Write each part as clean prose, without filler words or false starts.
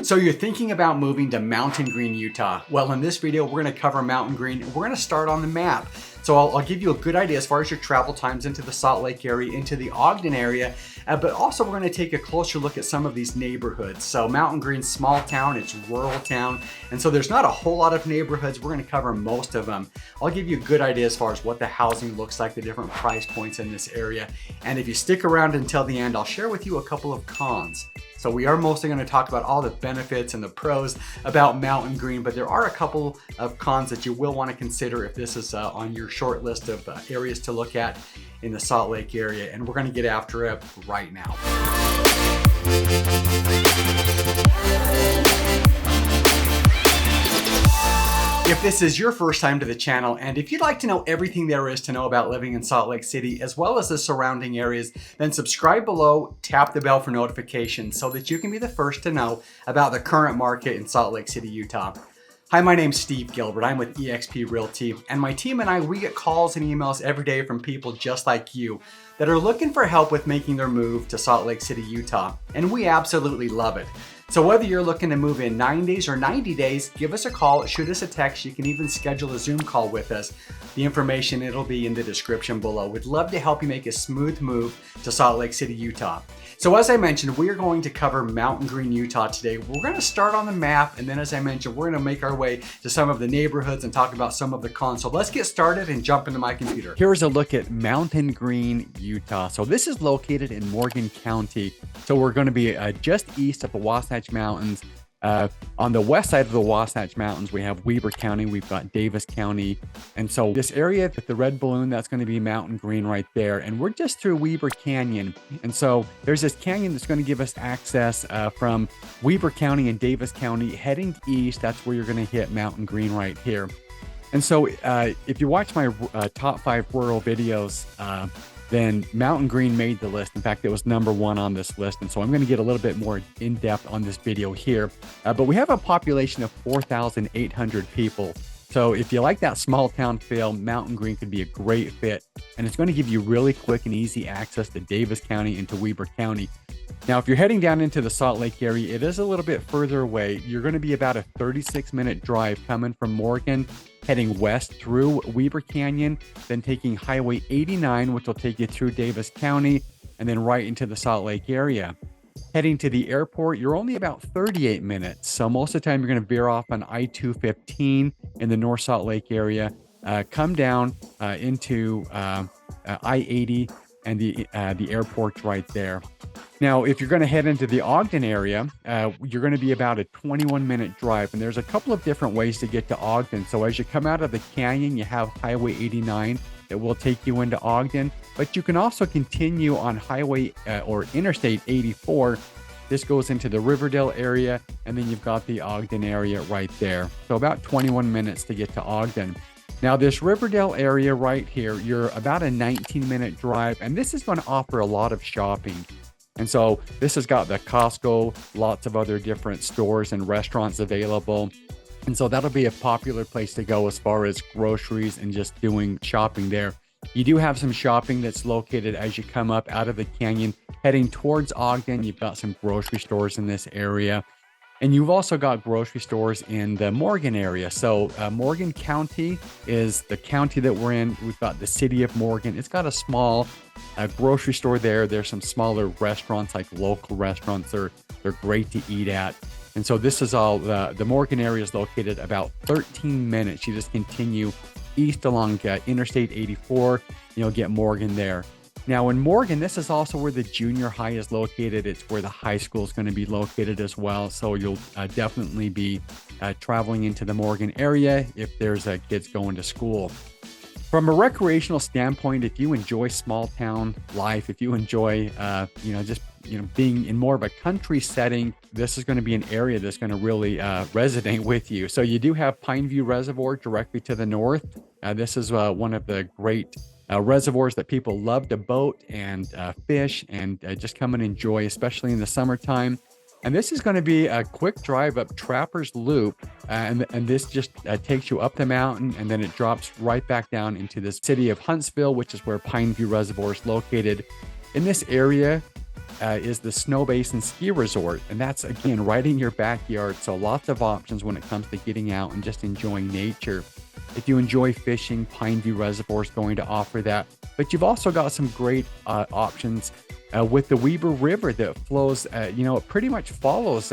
So you're thinking about moving to Mountain Green, Utah. Well, in this video, we're gonna cover Mountain Green and we're gonna start on the map. So I'll give you a good idea as far as your travel times into the Salt Lake area, into the Ogden area, but also we're gonna take a closer look at some of these neighborhoods. So Mountain Green's small town, it's rural town, and so there's not a whole lot of neighborhoods. We're gonna cover most of them. I'll give you a good idea as far as what the housing looks like, the different price points in this area. And if you stick around until the end, I'll share with you a couple of cons. So we are mostly going to talk about all the benefits and the pros about Mountain Green, but there are a couple of cons that you will want to consider if this is on your short list of areas to look at in the Salt Lake area. And we're going to get after it right now. If this is your first time to the channel, and if you'd like to know everything there is to know about living in Salt Lake City, as well as the surrounding areas, then subscribe below, tap the bell for notifications so that you can be the first to know about the current market in Salt Lake City, Utah. Hi, my name's Steve Gilbert. I'm with eXp Realty, and my team and I, we get calls and emails every day from people just like you that are looking for help with making their move to Salt Lake City, Utah, and we absolutely love it. So whether you're looking to move in 9 days or 90 days, give us a call, shoot us a text. You can even schedule a Zoom call with us. The information, it'll be in the description below. We'd love to help you make a smooth move to Salt Lake City, Utah. So as I mentioned, we are going to cover Mountain Green, Utah today. We're going to start on the map, and then as I mentioned, we're going to make our way to some of the neighborhoods and talk about some of the cons. So let's get started and jump into my computer. Here's a look at Mountain Green, Utah. So this is located in Morgan County. So we're going to be just east of the Wasatch Mountains. On the west side of the Wasatch Mountains, we have Weber County, we've got Davis County. And so this area with the red balloon, that's going to be Mountain Green right there. And we're just through Weber Canyon. And so there's this canyon that's going to give us access from Weber County and Davis County heading east. That's where you're going to hit Mountain Green right here. And so if you watch my top 5 rural videos, then Mountain Green made the list. In fact, it was #1 on this list. And so I'm going to get a little bit more in depth on this video here. But we have a population of 4,800 people. So if you like that small town feel, Mountain Green could be a great fit. And it's going to give you really quick and easy access to Davis County and to Weber County. Now, if you're heading down into the Salt Lake area, it is a little bit further away. You're going to be about a 36-minute drive coming from Morgan, heading west through Weber Canyon, then taking Highway 89, which will take you through Davis County, and then right into the Salt Lake area. Heading to the airport, you're only about 38 minutes. So most of the time, you're going to veer off on I-215 in the North Salt Lake area, come down into I-80, and the airport's right there. Now, if you're going to head into the Ogden area, you're going to be about a 21-minute drive, and there's a couple of different ways to get to Ogden. So as you come out of the canyon, you have Highway 89 that will take you into Ogden, but you can also continue on Highway or Interstate 84. This goes into the Riverdale area, and then you've got the Ogden area right there. So about 21 minutes to get to Ogden. Now, this Riverdale area right here, you're about a 19-minute drive, and this is going to offer a lot of shopping. And so this has got the Costco, lots of other different stores and restaurants available. And so that'll be a popular place to go as far as groceries and just doing shopping there. You do have some shopping that's located as you come up out of the canyon, heading towards Ogden. You've got some grocery stores in this area. And you've also got grocery stores in the Morgan area. So Morgan County is the county that we're in. We've got the city of Morgan. It's got a small grocery store there. There's some smaller restaurants, like local restaurants. They're great to eat at. And so this is all, the Morgan area is located about 13 minutes. You just continue east along Interstate 84, you'll get Morgan there. Now in Morgan, this is also where the junior high is located. It's where the high school is going to be located as well. So you'll definitely be traveling into the Morgan area if there's kids going to school. From a recreational standpoint, if you enjoy small town life, if you enjoy, being in more of a country setting, this is going to be an area that's going to really resonate with you. So you do have Pineview Reservoir directly to the north. This is one of the great reservoirs that people love to boat and fish and just come and enjoy, especially in the summertime. And this is going to be a quick drive up Trappers Loop. And this just takes you up the mountain, and then it drops right back down into the city of Huntsville, which is where Pineview Reservoir is located. In this area, is the Snow Basin Ski Resort. And that's, again, right in your backyard. So lots of options when it comes to getting out and just enjoying nature. If you enjoy fishing, Pineview Reservoir is going to offer that. But you've also got some great options with the Weber River that flows, it pretty much follows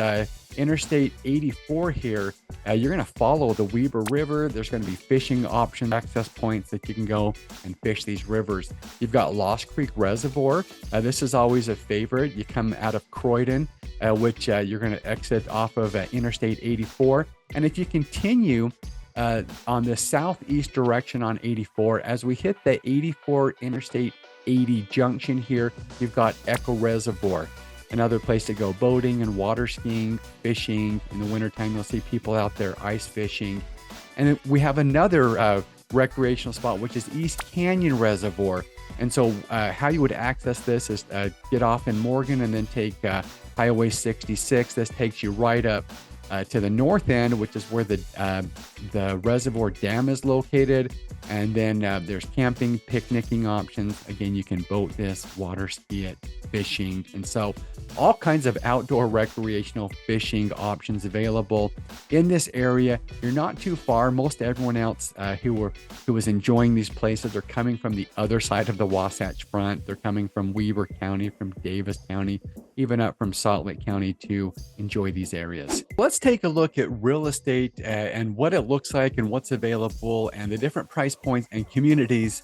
Interstate 84 here. You're going to follow the Weber River. There's going to be fishing options, access points that you can go and fish these rivers. You've got Lost Creek Reservoir. This is always a favorite. You come out of Croydon, which you're going to exit off of Interstate 84. And if you continue on the southeast direction on 84, as we hit the 84 Interstate 80 junction here, you've got Echo Reservoir, another place to go boating and water skiing, fishing. In the wintertime, you'll see people out there ice fishing. And then we have another recreational spot, which is East Canyon Reservoir. And so how you would access this is get off in Morgan and then take Highway 66. This takes you right up to the north end, which is where the reservoir dam is located. And then there's camping, picnicking options. Again, you can boat this, water ski it, fishing. And so all kinds of outdoor recreational fishing options available in this area. You're not too far. Most everyone else who was enjoying these places are coming from the other side of the Wasatch Front. They're coming from Weber County, from Davis County, even up from Salt Lake County to enjoy these areas. Let's take a look at real estate and what it looks like and what's available and the different price points and communities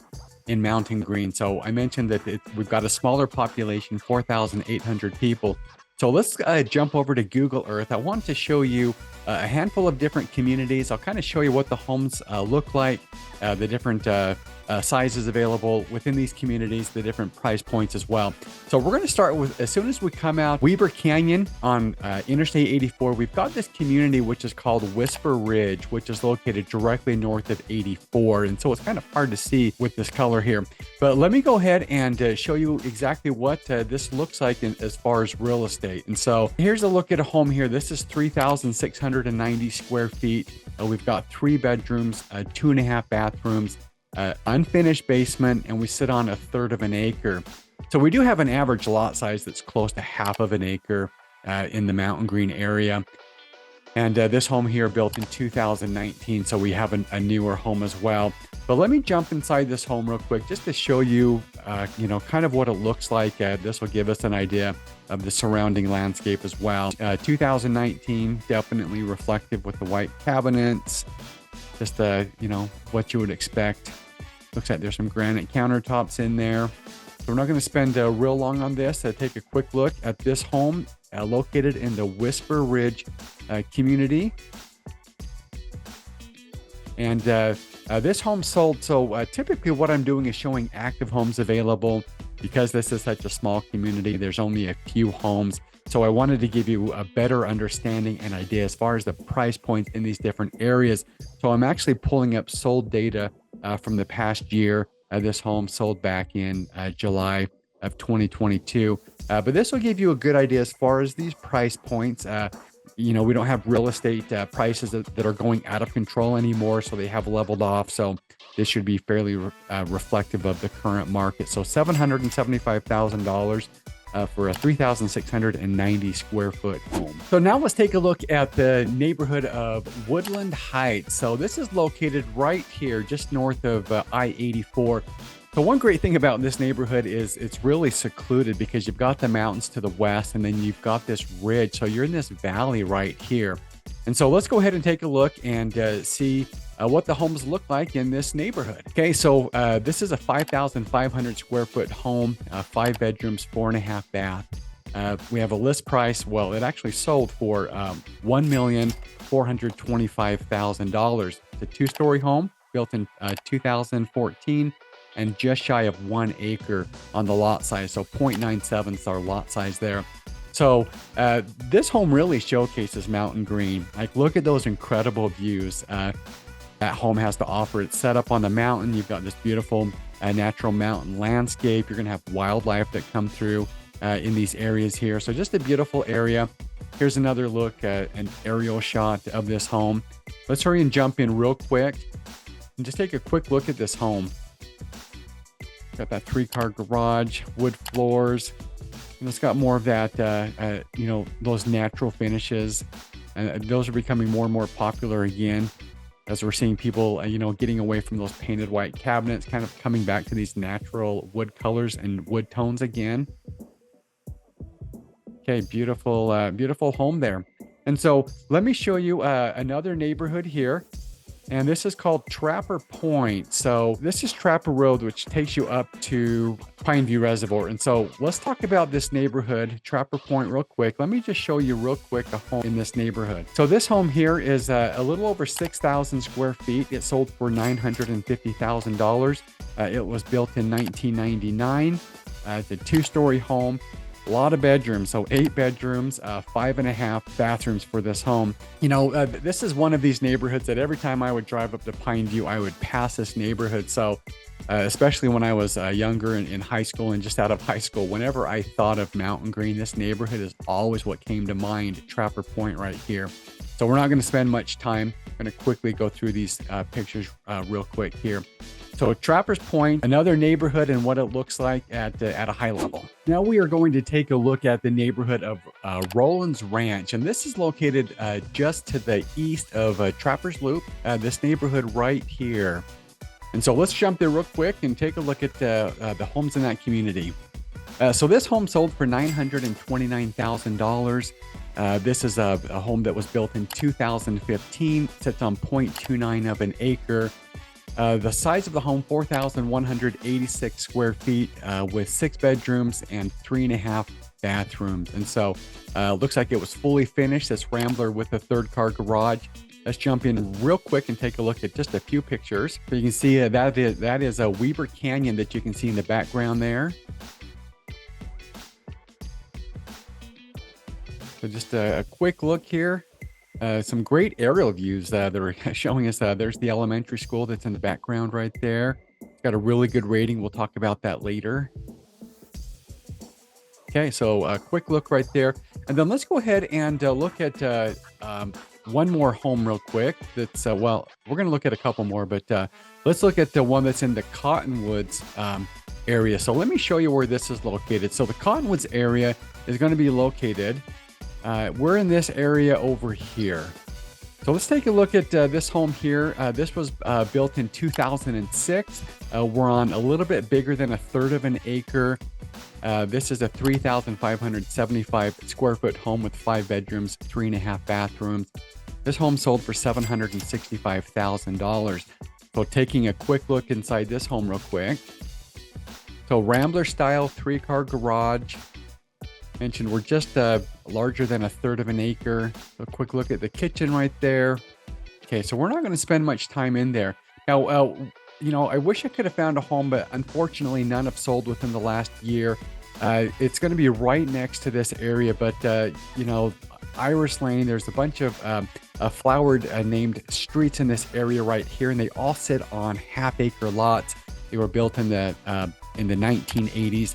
in Mountain Green. So I mentioned that we've got a smaller population, 4,800 people. So let's jump over to Google Earth. I want to show you a handful of different communities. I'll kind of show you what the homes look like, the different sizes available within these communities, the different price points as well. So we're going to start with, as soon as we come out Weber Canyon on Interstate 84, we've got this community which is called Whisper Ridge, which is located directly north of 84. And so it's kind of hard to see with this color here. But let me go ahead and show you exactly what this looks like as far as real estate. And so here's a look at a home here. This is 3,690 square feet. We've got 3 bedrooms, 2.5 bathrooms, unfinished basement, and we sit on 1/3 of an acre. So we do have an average lot size that's close to 1/2 of an acre in the Mountain Green area. And this home here built in 2019, so we have a newer home as well. But let me jump inside this home real quick just to show you, kind of what it looks like. This will give us an idea of the surrounding landscape as well. 2019, definitely reflective with the white cabinets, just what you would expect. Looks like there's some granite countertops in there. So we're not going to spend real long on this. Take a quick look at this home located in the Whisper Ridge community. And this home sold. So typically what I'm doing is showing active homes available. Because this is such a small community, there's only a few homes. So I wanted to give you a better understanding and idea as far as the price points in these different areas. So I'm actually pulling up sold data from the past year. This home sold back in July of 2022. But this will give you a good idea as far as these price points. We don't have real estate prices that are going out of control anymore, so they have leveled off. So this should be fairly reflective of the current market. So $775,000 for a 3,690 square foot home. So now let's take a look at the neighborhood of Woodland Heights. So this is located right here, just north of I-84. So one great thing about this neighborhood is it's really secluded because you've got the mountains to the west and then you've got this ridge. So you're in this valley right here. And so let's go ahead and take a look and see what the homes look like in this neighborhood. Okay, so this is a 5,500 square foot home, 5 bedrooms, 4.5 bath. We have a list price. Well, it actually sold for $1,425,000. It's a 2-story home built in 2014 and just shy of 1 acre on the lot size. So 0.97 is our lot size there. So this home really showcases Mountain Green. Like, look at those incredible views that home has to offer. It's set up on the mountain. You've got this beautiful natural mountain landscape. You're going to have wildlife that come through in these areas here. So just a beautiful area. Here's another look at an aerial shot of this home. Let's hurry and jump in real quick and just take a quick look at this home. Got that 3-car garage, wood floors. And it's got more of that, those natural finishes. And those are becoming more and more popular again, as we're seeing people, getting away from those painted white cabinets, kind of coming back to these natural wood colors and wood tones again. Okay, beautiful, beautiful home there. And so let me show you another neighborhood here. And this is called Trapper Point. So this is Trapper Road, which takes you up to Pineview Reservoir. And so let's talk about this neighborhood, Trapper Point, real quick. Let me just show you real quick a home in this neighborhood. So this home here is a little over 6,000 square feet. It sold for $950,000. It was built in 1999. It's a 2-story home. A lot of bedrooms, so 8 bedrooms, 5.5 bathrooms for this home. This is one of these neighborhoods that every time I would drive up to Pineview, I would pass this neighborhood. So especially when I was younger in high school and just out of high school, whenever I thought of Mountain Green, this neighborhood is always what came to mind, Trapper Point right here. So we're not going to spend much time. I'm going to quickly go through these pictures real quick here. So Trapper's Point, another neighborhood and what it looks like at a high level. Now we are going to take a look at the neighborhood of Roland's Ranch. And this is located just to the east of Trapper's Loop, this neighborhood right here. And so let's jump there real quick and take a look at the homes in that community. So this home sold for $929,000. This is a home that was built in 2015, sits on 0.29 of an acre. The size of the home, 4,186 square feet with 6 bedrooms and 3.5 bathrooms. And so looks like it was fully finished, this Rambler with a 3rd-car garage. Let's jump in real quick and take a look at just a few pictures. So you can see that is a Weber Canyon that you can see in the background there. So just a quick look here. Some great aerial views that are showing us. There's the elementary school that's in the background right there. It's got a really good rating. We'll talk about that later. Okay, so a quick look right there. And then let's go ahead and look at one more home real quick. That's, we're going to look at a couple more, but let's look at the one that's in the Cottonwoods area. So let me show you where this is located. So the Cottonwoods area is going to be located. We're in this area over here. So let's take a look at this home here. This was built in 2006. We're on a little bit bigger than 1/3 of an acre. This is a 3,575 square foot home with 5 bedrooms, 3.5 bathrooms. This home sold for $765,000. So taking a quick look inside this home real quick. So Rambler style 3-car garage. Mentioned we're just larger than 1/3 of an acre. A quick look at the kitchen right there. Okay, so we're not going to spend much time in there. Now, I wish I could have found a home, but unfortunately none have sold within the last year. It's going to be right next to this area, but Iris Lane, there's a bunch of flowered named streets in this area right here, and they all sit on half-acre lots. They were built in the 1980s.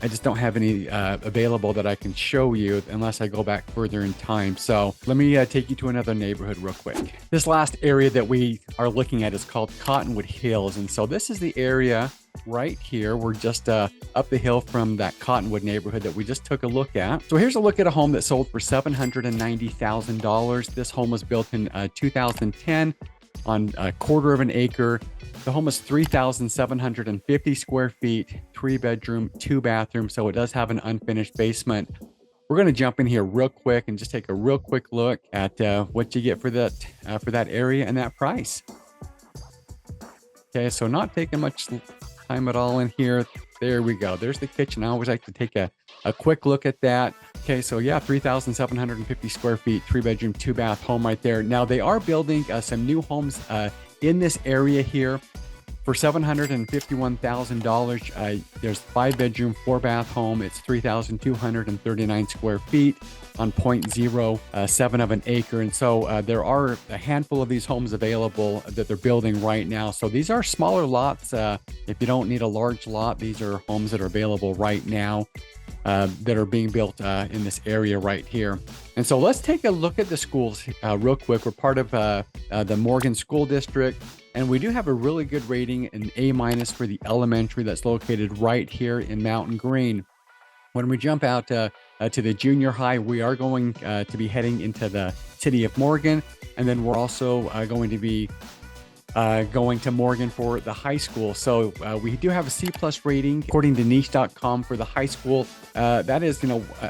I just don't have any available that I can show you unless I go back further in time. So let me take you to another neighborhood real quick. This last area that we are looking at is called Cottonwood Hills. And so this is the area right here. We're just up the hill from that Cottonwood neighborhood that we just took a look at. So here's a look at a home that sold for $790,000. This home was built in 2010 on 1/4 of an acre. The home is 3,750 square feet, 3 bedroom, 2 bathrooms. So it does have an unfinished basement. We're going to jump in here real quick and just take a real quick look at what you get for that area and that price. Okay, so not taking much time at all in here. There we go. There's the kitchen. I always like to take a quick look at that. Okay, so yeah, 3,750 square feet, 3 bedroom, 2 bath home right there. Now they are building some new homes in this area here for $751,000. There's 5 bedroom, 4 bath home. It's 3,239 square feet on 0.07 of an acre. And so there are a handful of these homes available that they're building right now. So these are smaller lots. If you don't need a large lot, these are homes that are available right now that are being built in this area right here. And so let's take a look at the schools real quick. We're part of the Morgan School District, and we do have a really good rating, an A- for the elementary that's located right here in Mountain Green. When we jump out to the junior high, we are going to be heading into the city of Morgan, and then we're also going to be going to Morgan for the high school. So we do have a C+ rating according to niche.com for the high school. That is,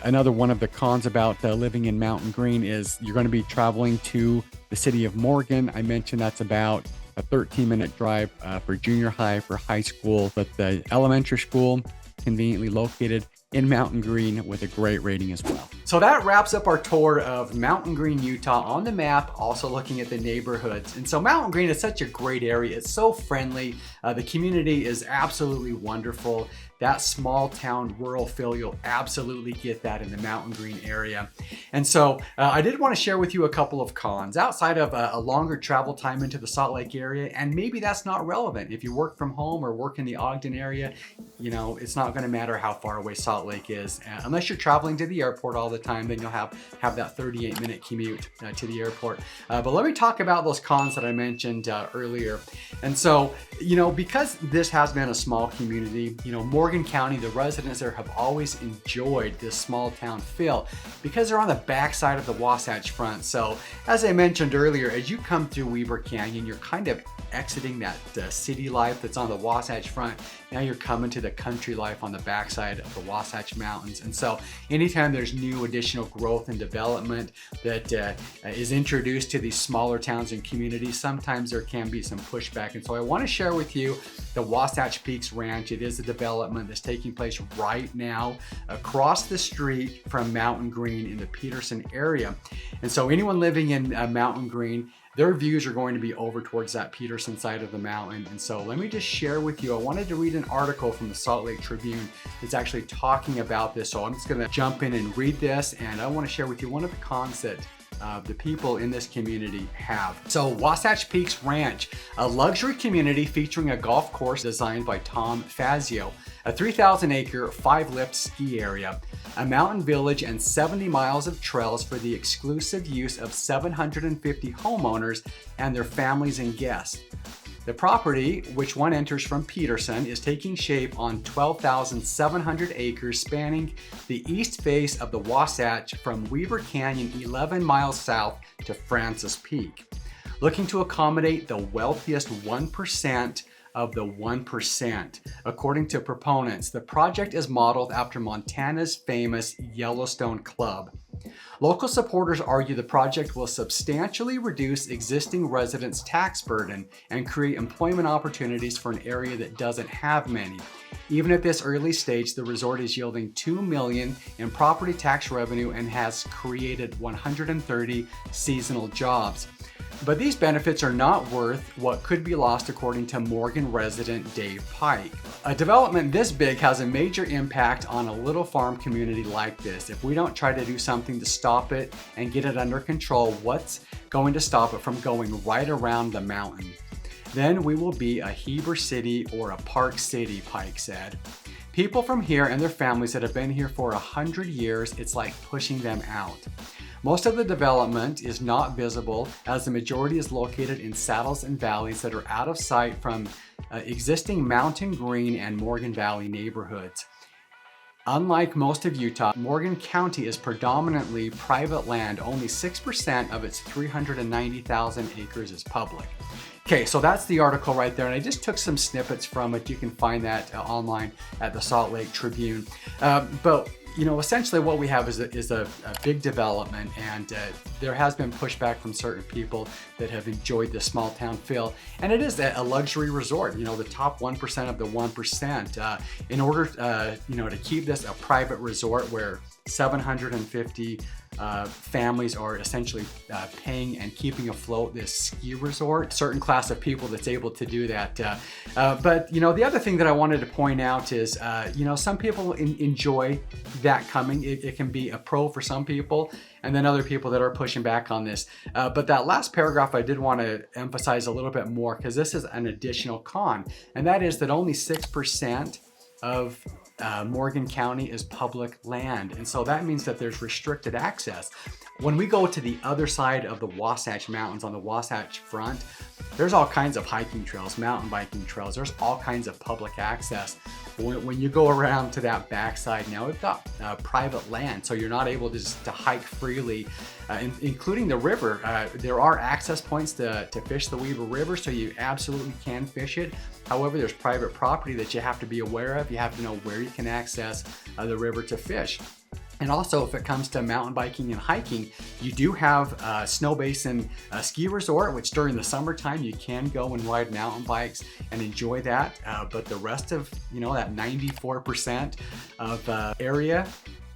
another one of the cons about living in Mountain Green is you're going to be traveling to the city of Morgan. I mentioned that's about a 13-minute drive for junior high, for high school, but the elementary school conveniently located in Mountain Green with a great rating as well. So that wraps up our tour of Mountain Green, Utah on the map, also looking at the neighborhoods. And so Mountain Green is such a great area. It's so friendly. The community is absolutely wonderful. That small town rural feel, you'll absolutely get that in the Mountain Green area. And so I did want to share with you a couple of cons outside of a longer travel time into the Salt Lake area. And maybe that's not relevant. If you work from home or work in the Ogden area, it's not going to matter how far away Salt Lake is. Unless you're traveling to the airport all the time, then you'll have that 38-minute commute to the airport. But let me talk about those cons that I mentioned earlier. And so, because this has been a small community, Morgan County, the residents there have always enjoyed this small town feel because they're on the backside of the Wasatch Front. So as I mentioned earlier, as you come through Weber Canyon, you're kind of exiting that city life that's on the Wasatch Front. Now you're coming to the country life on the backside of the Wasatch Mountains. And so anytime there's new additional growth and development that is introduced to these smaller towns and communities, sometimes there can be some pushback. And so I want to share with you the Wasatch Peaks Ranch. It is a development that's taking place right now across the street from Mountain Green in the Peterson area. And so anyone living in Mountain Green, their views are going to be over towards that Peterson side of the mountain. And so let me just share with you, I wanted to read an article from the Salt Lake Tribune that's actually talking about this. So I'm just gonna jump in and read this, and I wanna share with you one of the cons that the people in this community have. So Wasatch Peaks Ranch, a luxury community featuring a golf course designed by Tom Fazio, a 3,000-acre, 5-lift ski area, a mountain village, and 70 miles of trails for the exclusive use of 750 homeowners and their families and guests. The property, which one enters from Peterson, is taking shape on 12,700 acres spanning the east face of the Wasatch from Weber Canyon 11 miles south to Francis Peak. Looking to accommodate the wealthiest 1% of the 1%. According to proponents, the project is modeled after Montana's famous Yellowstone Club. Local supporters argue the project will substantially reduce existing residents' tax burden and create employment opportunities for an area that doesn't have many. Even at this early stage, the resort is yielding $2 million in property tax revenue and has created 130 seasonal jobs. But these benefits are not worth what could be lost, according to Morgan resident Dave Pike. A development this big has a major impact on a little farm community like this. If we don't try to do something to stop it and get it under control, what's going to stop it from going right around the mountain? Then we will be a Heber City or a Park City, Pike said. People from here and their families that have been here for 100 years, it's like pushing them out. Most of the development is not visible as the majority is located in saddles and valleys that are out of sight from existing Mountain Green and Morgan Valley neighborhoods. Unlike most of Utah, Morgan County is predominantly private land. Only 6% of its 390,000 acres is public. Okay, so that's the article right there, and I just took some snippets from it. You can find that online at the Salt Lake Tribune. But essentially what we have is a big development, and there has been pushback from certain people that have enjoyed the small town feel. And it is a luxury resort, the top 1% of the 1%. In order, to keep this a private resort where 750 families are essentially paying and keeping afloat this ski resort, certain class of people that's able to do that. But the other thing that I wanted to point out is, some people enjoy that coming. It can be a pro for some people, and then other people that are pushing back on this. But that last paragraph I did want to emphasize a little bit more, because this is an additional con, and that is that only 6% of Morgan County is public land, and so that means that there's restricted access. When we go to the other side of the Wasatch Mountains, on the Wasatch Front, there's all kinds of hiking trails, mountain biking trails, there's all kinds of public access. When you go around to that backside now, we've got private land, so you're not able to hike freely, including the river. There are access points to fish the Weaver River, so you absolutely can fish it. However, there's private property that you have to be aware of. You have to know where you can access the river to fish. And also, if it comes to mountain biking and hiking, you do have Snow Basin Ski Resort, which during the summertime you can go and ride mountain bikes and enjoy that. But the rest of, that 94% of area,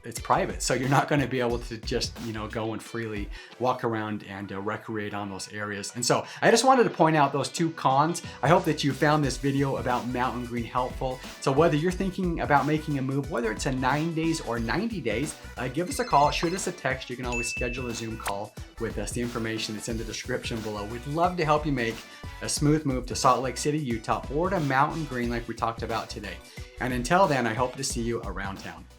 it's private, so you're not going to be able to just go and freely walk around and recreate on those areas. And so I just wanted to point out those two cons. I hope that you found this video about Mountain Green helpful. So whether you're thinking about making a move, whether it's a 9 days or 90 days, give us a call, shoot us a text. You can always schedule a Zoom call with us. The information that's in the description below. We'd love to help you make a smooth move to Salt Lake City, Utah, or to Mountain Green like we talked about today. And until then, I hope to see you around town.